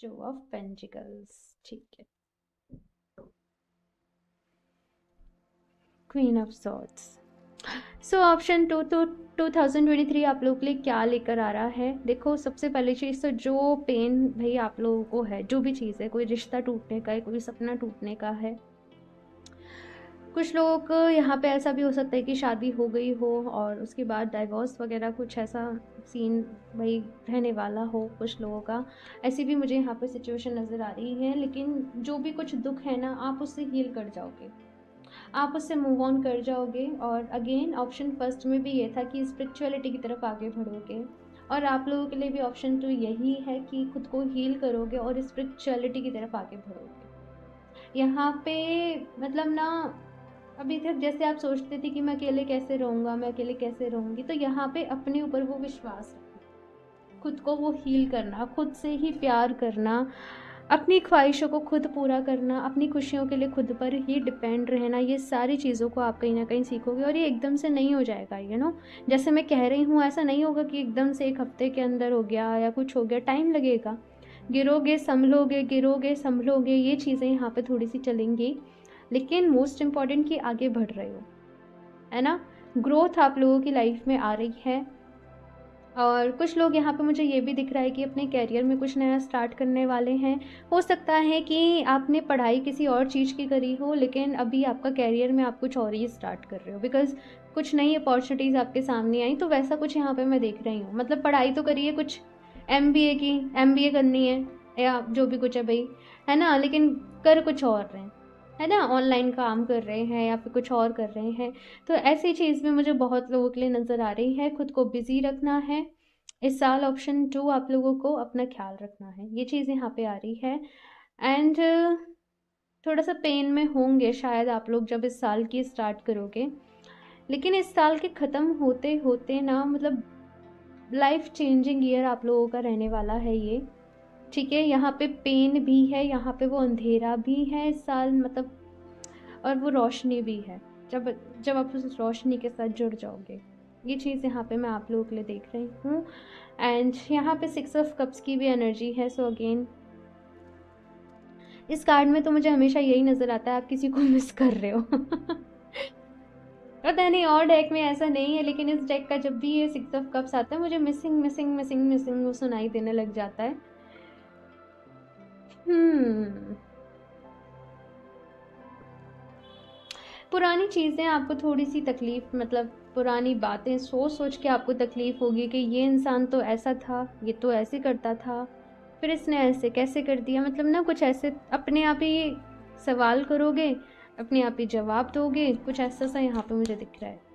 2 of pentacles, ठीक है, queen of swords. So option two तो 2023 आप लोग के लिए क्या लेकर आ रहा है। देखो सबसे पहली चीज़ तो, जो पेन भाई आप लोगों को है, जो भी चीज़ है, कोई रिश्ता टूटने का है, कोई सपना टूटने का है। कुछ लोगों को यहाँ पे ऐसा भी हो सकता है कि शादी हो गई हो और उसके बाद डाइवोर्स वगैरह कुछ ऐसा सीन भाई रहने वाला हो कुछ लोगों का। ऐसी भी मुझे यहाँ पे सिचुएशन नज़र आ रही है। लेकिन जो भी कुछ दुख है ना, आप उससे हील कर जाओगे, आप उससे मूव ऑन कर जाओगे। और अगेन ऑप्शन फर्स्ट में भी ये था कि स्पिरिचुअलिटी की तरफ आगे बढ़ोगे। और आप लोगों के लिए भी ऑप्शन टू यही है कि खुद को हील करोगे और स्पिरिचुअलिटी की तरफ आगे बढ़ोगे। यहाँ पे मतलब ना, अभी तक जैसे आप सोचते थे कि मैं अकेले कैसे रहूँगा, मैं अकेले कैसे रहूँगी, तो यहाँ पे अपने ऊपर वो विश्वास रखना, खुद को वो हील करना, खुद से ही प्यार करना, अपनी ख्वाहिशों को खुद पूरा करना, अपनी खुशियों के लिए खुद पर ही डिपेंड रहना, ये सारी चीज़ों को आप कहीं ना कहीं सीखोगे। और ये एकदम से नहीं हो जाएगा, जैसे मैं कह रही हूँ ऐसा नहीं होगा कि एकदम से एक हफ्ते के अंदर हो गया या कुछ हो गया, टाइम लगेगा। गिरोगे संभलोगे, गिरोगे संभलोगे, ये चीज़ें यहाँ पे थोड़ी सी चलेंगी। लेकिन मोस्ट इम्पॉर्टेंट कि आगे बढ़ रहे हो, है ना। ग्रोथ आप लोगों की लाइफ में आ रही है। और कुछ लोग यहाँ पे मुझे ये भी दिख रहा है कि अपने कैरियर में कुछ नया स्टार्ट करने वाले हैं। हो सकता है कि आपने पढ़ाई किसी और चीज़ की करी हो, लेकिन अभी आपका कैरियर में आप कुछ और ही स्टार्ट कर रहे हो, बिकॉज कुछ नई अपॉर्चुनिटीज़ आपके सामने आई। तो वैसा कुछ यहाँ पे मैं देख रही हूँ। मतलब पढ़ाई तो करिए, कुछ MBA करनी है या जो भी कुछ है भाई, है ना, लेकिन कर कुछ और रहे हैं, है ना, ऑनलाइन काम कर रहे हैं या फिर कुछ और कर रहे हैं, तो ऐसी चीज़ भी मुझे बहुत लोगों के लिए नज़र आ रही है। खुद को बिजी रखना है इस साल। ऑप्शन 2, आप लोगों को अपना ख्याल रखना है, ये चीज़ यहाँ पे आ रही है। एंड थोड़ा सा पेन में होंगे शायद आप लोग जब इस साल की स्टार्ट करोगे, लेकिन इस साल के ख़त्म होते होते ना, मतलब लाइफ चेंजिंग ईयर आप लोगों का रहने वाला है ये। ठीक है, यहाँ पे पेन भी है, यहाँ पे वो अंधेरा भी है इस साल, मतलब, और वो रोशनी भी है, जब जब आप उस रोशनी के साथ जुड़ जाओगे। ये चीज़ यहाँ पे मैं आप लोगों के लिए देख रही हूँ। एंड यहाँ पे 6 ऑफ कप्स की भी एनर्जी है। सो अगेन इस कार्ड में तो मुझे हमेशा यही नज़र आता है, आप किसी को मिस कर रहे हो। पता नहीं और डेक में ऐसा नहीं है, लेकिन इस डेक का जब भी ये 6 ऑफ कप्स आता है, मुझे मिसिंग मिसिंग मिसिंग मिसिंग वो सुनाई देने लग जाता है। पुरानी चीज़ें आपको थोड़ी सी तकलीफ, मतलब पुरानी बातें सोच सोच के आपको तकलीफ होगी कि ये इंसान तो ऐसा था, ये तो ऐसे करता था, फिर इसने ऐसे कैसे कर दिया, मतलब ना कुछ ऐसे अपने आप ही सवाल करोगे, अपने आप ही जवाब दोगे, कुछ ऐसा सा यहाँ पे मुझे दिख रहा है।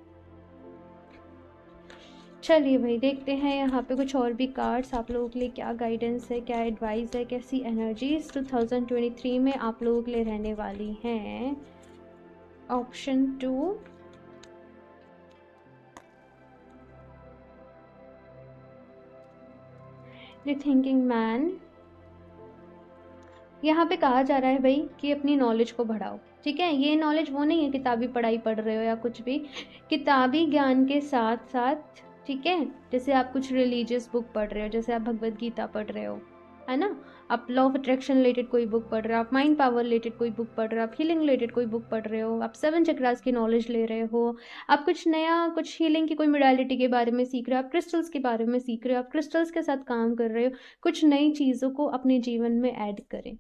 चलिए भाई, देखते हैं यहाँ पे कुछ और भी कार्ड्स आप लोगों के लिए क्या गाइडेंस है, क्या एडवाइस है, कैसी एनर्जीज 2023 में आप लोगों के लिए रहने वाली हैं। Option 2, the thinking man. यहाँ पे कहा जा रहा है भाई कि अपनी नॉलेज को बढ़ाओ। ठीक है, ये नॉलेज वो नहीं है किताबी पढ़ाई पढ़ रहे हो या कुछ भी, किताबी ज्ञान के साथ साथ, ठीक है, जैसे आप कुछ रिलीजियस बुक पढ़ रहे हो, जैसे आप भगवत गीता पढ़ रहे हो, है ना, आप लॉ ऑफ अट्रैक्शन रिलेटेड कोई बुक पढ़ रहे हो, आप माइंड पावर रिलेटेड कोई बुक पढ़ रहे हो, आप हीलिंग रिलेटेड कोई बुक पढ़ रहे हो, आप 7 चक्रास की नॉलेज ले रहे हो, आप कुछ नया, कुछ हीलिंग की कोई मोडालिटी के बारे में सीख रहे हो, आप क्रिस्टल्स के बारे में सीख रहे हो, आप क्रिस्टल्स के साथ काम कर रहे हो, कुछ नई चीज़ों को अपने जीवन में ऐड करें,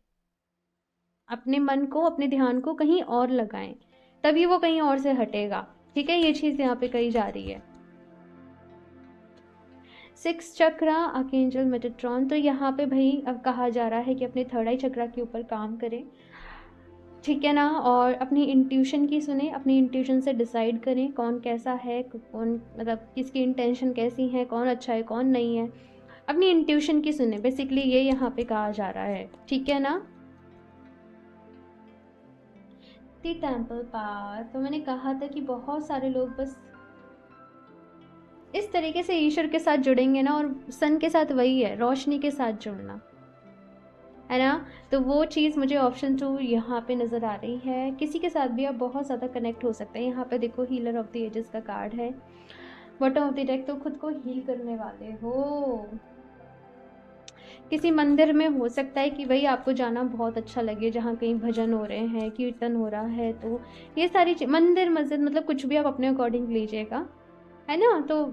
अपने मन को, अपने ध्यान को कहीं और लगाएं, तभी वो कहीं और से हटेगा। ठीक है, ये चीज़ यहाँ पे कही जा रही है। 6 चक्रा, आर्कएंजल मेटाट्रॉन, तो यहाँ पे भाई अब कहा जा रहा है कि अपने थर्ड आई चक्रा के ऊपर काम करें, ठीक है ना, और अपनी इंट्यूशन की सुने, अपनी इंट्यूशन से डिसाइड करें कौन कैसा है, कौन, मतलब किसकी इंटेंशन कैसी है, कौन अच्छा है कौन नहीं है, अपनी इंट्यूशन की सुने, बेसिकली ये यहाँ पे कहा जा रहा है। ठीक है ना। दी टेम्पल पावर, तो मैंने कहा था कि बहुत सारे लोग बस इस तरीके से ईश्वर के साथ जुड़ेंगे ना, और सन के साथ वही है, रोशनी के साथ जुड़ना, है ना, तो वो चीज़ मुझे ऑप्शन 2 यहाँ पे नज़र आ रही है। किसी के साथ भी आप बहुत ज़्यादा कनेक्ट हो सकते हैं। यहाँ पे देखो हीलर ऑफ द एजेस का कार्ड है, बॉटम ऑफ द डेक, तो खुद को हील करने वाले हो। किसी मंदिर में हो सकता है कि भाई आपको जाना बहुत अच्छा लगे, जहाँ कहीं भजन हो रहे हैं, कीर्तन हो रहा है, तो ये सारी मंदिर मस्जिद, मतलब कुछ भी आप अपने अकॉर्डिंग लीजिएगा, है ना, तो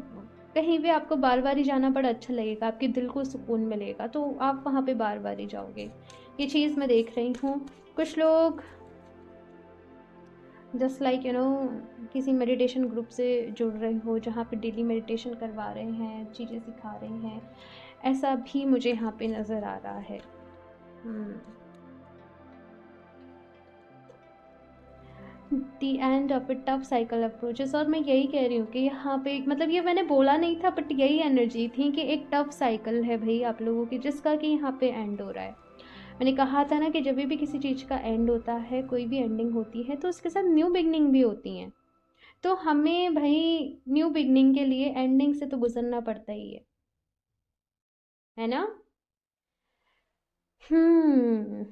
कहीं भी आपको बार बार ही जाना बड़ा अच्छा लगेगा, आपके दिल को सुकून मिलेगा, तो आप वहाँ पे बार बार ही जाओगे, ये चीज़ मैं देख रही हूँ। कुछ लोग जस्ट लाइक यू नो किसी मेडिटेशन ग्रुप से जुड़ रहे हो, जहाँ पे डेली मेडिटेशन करवा रहे हैं, चीज़ें सिखा रहे हैं, ऐसा भी मुझे यहाँ पे नज़र आ रहा है। The end of a tough cycle approaches, और मैं यही कह रही हूँ कि यहाँ पे, मतलब ये मैंने बोला नहीं था, बट यही एनर्जी थी कि एक टफ साइकिल है भाई आप लोगों की, जिसका कि यहाँ पे एंड हो रहा है। मैंने कहा था ना कि जब भी किसी चीज़ का एंड होता है, कोई भी एंडिंग होती है, तो उसके साथ न्यू बिगनिंग भी होती हैं, तो हमें भाई न्यू बिगनिंग के लिए एंडिंग से तो गुजरना पड़ता ही है ना। हम्म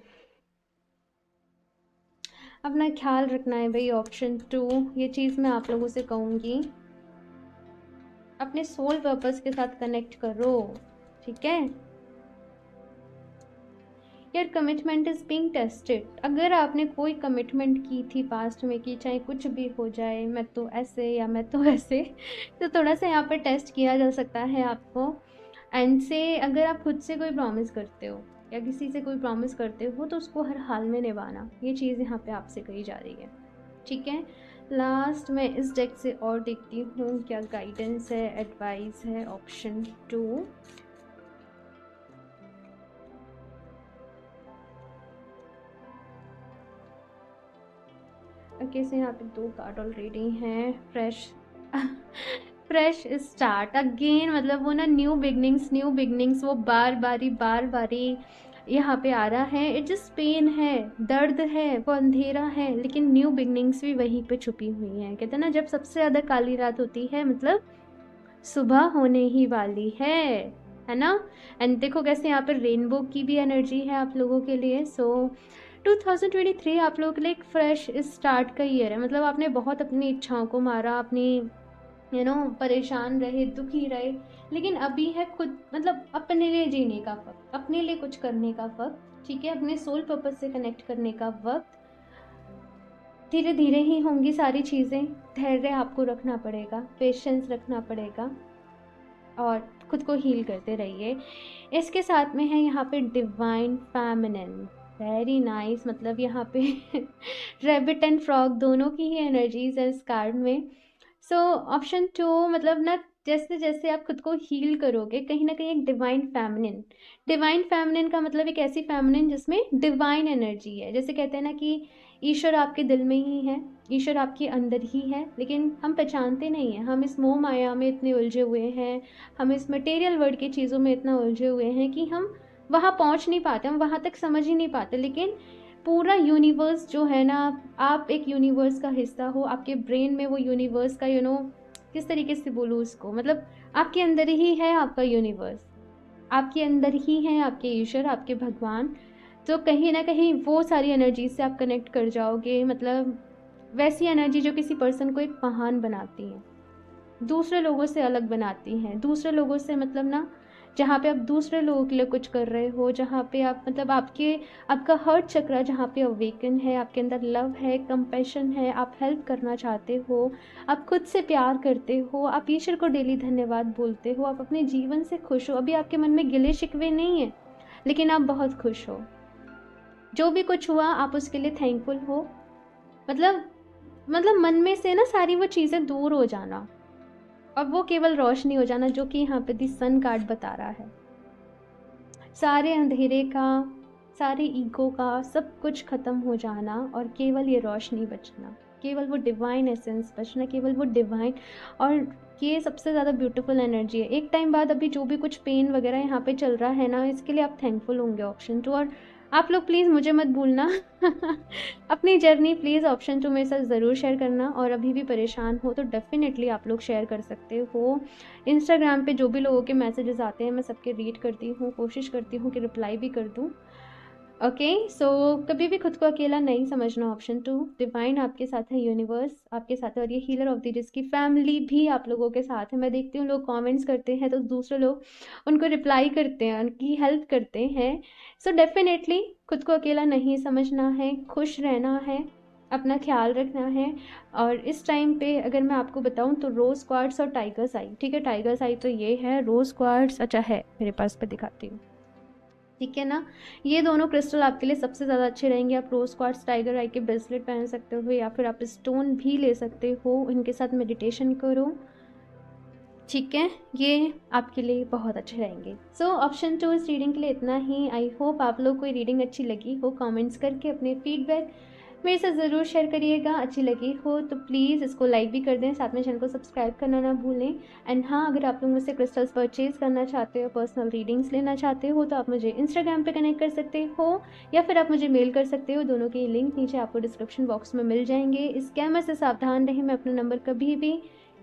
अपना ख्याल रखना है भाई, ऑप्शन 2, ये चीज़ मैं आप लोगों से कहूँगी, अपने सोल पर्पस के साथ कनेक्ट करो, ठीक है। Your commitment is being tested, अगर आपने कोई कमिटमेंट की थी पास्ट में कि चाहे कुछ भी हो जाए, मैं तो ऐसे या मैं तो ऐसे, तो थोड़ा सा यहाँ पर टेस्ट किया जा सकता है आपको। एंड से अगर आप खुद से कोई प्रॉमिस करते हो या किसी से कोई प्रॉमिस करते हो, तो उसको हर हाल में निभाना, ये चीज़ यहाँ पे आपसे कही जा रही है, ठीक है। लास्ट में इस डेक से और देखती हूँ क्या गाइडेंस है, एडवाइस है। ऑप्शन 2, ओके, से यहाँ पे 2 कार्ड ऑलरेडी हैं। फ्रेश स्टार्ट अगेन, मतलब वो ना न्यू बिगनिंग्स वो बार बारी यहाँ पे आ रहा है। इट जस्ट पेन है, दर्द है, वो अंधेरा है, लेकिन न्यू बिगनिंग्स भी वहीं पे छुपी हुई हैं। कहते हैं ना, जब सबसे ज़्यादा काली रात होती है मतलब सुबह होने ही वाली है ना। एंड देखो कैसे यहाँ पर रेनबो की भी एनर्जी है आप लोगों के लिए। सो 2023 आप लोगों के लिए एक फ्रेश स्टार्ट का ईयर है। मतलब आपने बहुत अपनी इच्छाओं को मारा, अपनी परेशान रहे, दुखी रहे, लेकिन अभी है खुद मतलब अपने लिए जीने का वक्त, अपने लिए कुछ करने का वक्त, ठीक है, अपने सोल पर्पस से कनेक्ट करने का वक्त। धीरे धीरे ही होंगी सारी चीज़ें। धैर्य आपको रखना पड़ेगा, पेशेंस रखना पड़ेगा और खुद को हील करते रहिए। इसके साथ में है यहाँ पे डिवाइन फेमिनिन, वेरी नाइस। मतलब यहाँ पे रैबिट एंड फ्रॉग दोनों की ही एनर्जीज है इस कार्ड में। सो ऑप्शन 2, मतलब ना जैसे जैसे आप खुद को हील करोगे, कहीं ना कहीं एक डिवाइन फेमिनिन का मतलब एक ऐसी फेमिनिन जिसमें डिवाइन एनर्जी है। जैसे कहते हैं ना कि ईश्वर आपके दिल में ही है, ईश्वर आपके अंदर ही है, लेकिन हम पहचानते नहीं हैं। हम इस मोह माया में इतने उलझे हुए हैं, हम इस मटेरियल वर्ल्ड की चीज़ों में इतना उलझे हुए हैं कि हम वहाँ पहुँच नहीं पाते, हम वहाँ तक समझ ही नहीं पाते। लेकिन पूरा यूनिवर्स जो है ना, आप एक यूनिवर्स का हिस्सा हो, आपके ब्रेन में वो यूनिवर्स का किस तरीके से बोलूँ उसको, मतलब आपके अंदर ही है आपका यूनिवर्स, आपके अंदर ही है आपके ईश्वर, आपके भगवान। तो कहीं ना कहीं वो सारी एनर्जी से आप कनेक्ट कर जाओगे। मतलब वैसी एनर्जी जो किसी पर्सन को एक महान बनाती है, दूसरे लोगों से अलग बनाती हैं, दूसरे लोगों से मतलब ना, जहाँ पे आप दूसरे लोगों के लिए कुछ कर रहे हो, जहाँ पे आप मतलब आपका हर्ट चक्र जहाँ पे अवेकन है, आपके अंदर लव है, कंपैशन है, आप हेल्प करना चाहते हो, आप खुद से प्यार करते हो, आप ईश्वर को डेली धन्यवाद बोलते हो, आप अपने जीवन से खुश हो। अभी आपके मन में गिले शिकवे नहीं है, लेकिन आप बहुत खुश हो। जो भी कुछ हुआ आप उसके लिए थैंकफुल हो। मतलब मन में से ना सारी वो चीज़ें दूर हो जाना, और वो केवल रोशनी हो जाना, जो कि यहाँ पे दी सन कार्ड बता रहा है। सारे अंधेरे का, सारे ईगो का सब कुछ खत्म हो जाना और केवल ये रोशनी बचना, केवल वो डिवाइन एसेंस बचना, केवल वो डिवाइन। और ये सबसे ज़्यादा ब्यूटीफुल एनर्जी है। एक टाइम बाद अभी जो भी कुछ पेन वगैरह यहाँ पे चल रहा है ना, इसके लिए आप थैंकफुल होंगे ऑप्शन 2। और आप लोग प्लीज़ मुझे मत भूलना अपनी जर्नी प्लीज़ ऑप्शन 2 मेरे साथ ज़रूर शेयर करना। और अभी भी परेशान हो तो डेफिनेटली आप लोग शेयर कर सकते हो। इंस्टाग्राम पे जो भी लोगों के मैसेजेस आते हैं मैं सबके रीड करती हूँ, कोशिश करती हूँ कि रिप्लाई भी कर दूँ। ओके, सो कभी भी खुद को अकेला नहीं समझना। ऑप्शन 2, डिवाइन आपके साथ है, यूनिवर्स आपके साथ है, और ये हीलर ऑफ द जिसकी फैमिली भी आप लोगों के साथ है। मैं देखती हूँ लोग कमेंट्स करते हैं तो दूसरे लोग उनको रिप्लाई करते हैं, उनकी हेल्प करते हैं। सो डेफिनेटली खुद को अकेला नहीं समझना है, खुश रहना है, अपना ख्याल रखना है। और इस टाइम पे अगर मैं आपको बताऊं तो रोज़ क्वार्ट्स और टाइगर्स आई, ठीक है, टाइगर्स आई तो ये है, रोज़ क्वार्ट्स अच्छा है मेरे पास पे दिखाती हूँ, ठीक है ना। ये दोनों क्रिस्टल आपके लिए सबसे ज़्यादा अच्छे रहेंगे। आप रोज़ क्वार्ट्स टाइगर आई के ब्रेसलेट पहन सकते हो, या फिर आप स्टोन भी ले सकते हो, इनके साथ मेडिटेशन करो, ठीक है, ये आपके लिए बहुत अच्छे रहेंगे। सो ऑप्शन 2 इस रीडिंग के लिए इतना ही। आई होप आप लोग को ये रीडिंग अच्छी लगी हो। कमेंट्स करके अपने फीडबैक मेरे साथ ज़रूर शेयर करिएगा। अच्छी लगी हो तो प्लीज़ इसको लाइक भी कर दें, साथ में चैनल को सब्सक्राइब करना ना भूलें। एंड हाँ, अगर आप लोग मुझसे क्रिस्टल्स परचेज़ करना चाहते हो, पर्सनल रीडिंग्स लेना चाहते हो, तो आप मुझे इंस्टाग्राम पे कनेक्ट कर सकते हो, या फिर आप मुझे मेल कर सकते हो। दोनों के लिंक नीचे आपको डिस्क्रिप्शन बॉक्स में मिल जाएंगे। इस स्कैमर से सावधान रहें। मैं अपना नंबर कभी भी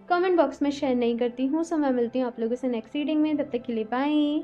कमेंट बॉक्स में शेयर नहीं करती हूँ। सो मैं मिलती हूँ आप लोगों से नेक्स्ट रीडिंग में। तब तक के लिए बाय।